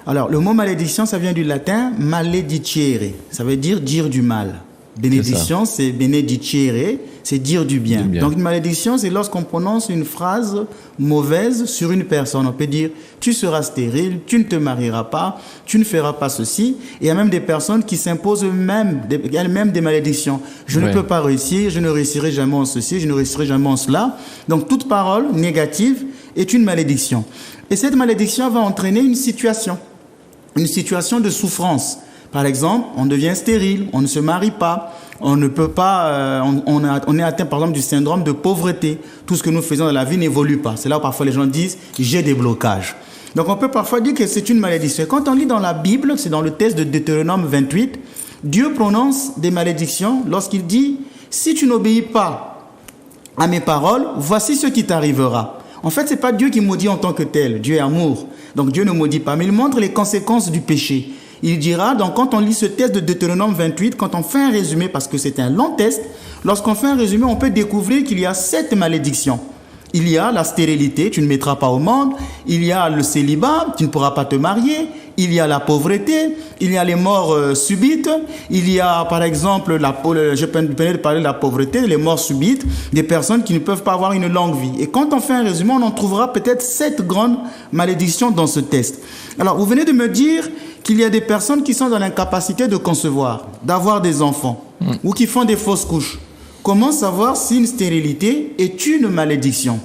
Alors, le mot malédiction, ça vient du latin maledicere. Ça veut dire du mal. Bénédiction, c'est benedicere, c'est dire du bien. Donc, une malédiction, c'est lorsqu'on prononce une phrase mauvaise sur une personne. On peut dire, tu seras stérile, tu ne te marieras pas, tu ne feras pas ceci. Et il y a même des personnes qui s'imposent elles-mêmes des malédictions. Je ne peux pas réussir, je ne réussirai jamais en ceci, je ne réussirai jamais en cela. Donc, toute parole négative est une malédiction. Et cette malédiction va entraîner une situation de souffrance. Par exemple, on devient stérile, on ne se marie pas, on ne peut pas, on est atteint par exemple du syndrome de pauvreté. Tout ce que nous faisons dans la vie n'évolue pas. C'est là où parfois les gens disent j'ai des blocages. Donc on peut parfois dire que c'est une malédiction. Quand on lit dans la Bible, c'est dans le texte de Deutéronome 28, Dieu prononce des malédictions lorsqu'il dit si tu n'obéis pas à mes paroles, voici ce qui t'arrivera. En fait, c'est pas Dieu qui maudit en tant que tel. Dieu est amour. Donc Dieu ne maudit pas, mais il montre les conséquences du péché. Il dira, donc quand on lit ce texte de Deutéronome 28, quand on fait un résumé, parce que c'est un long texte, lorsqu'on fait un résumé, on peut découvrir qu'il y a 7 malédictions. Il y a la stérilité, tu ne mettras pas au monde. Il y a le célibat, tu ne pourras pas te marier. Il y a la pauvreté. Il y a les morts subites. Il y a, par exemple, je peux parler de la pauvreté, les morts subites, des personnes qui ne peuvent pas avoir une longue vie. Et quand on fait un résumé, on en trouvera peut-être 7 grandes malédictions dans ce texte. Alors, vous venez de me dire qu'il y a des personnes qui sont dans l'incapacité de concevoir, d'avoir des enfants, ou qui font des fausses couches. Comment savoir si une stérilité est une malédiction?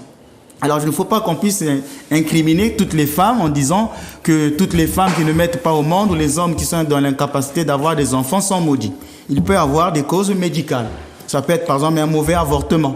Alors, il ne faut pas qu'on puisse incriminer toutes les femmes en disant que toutes les femmes qui ne mettent pas au monde ou les hommes qui sont dans l'incapacité d'avoir des enfants sont maudits. Il peut y avoir des causes médicales. Ça peut être, par exemple, un mauvais avortement.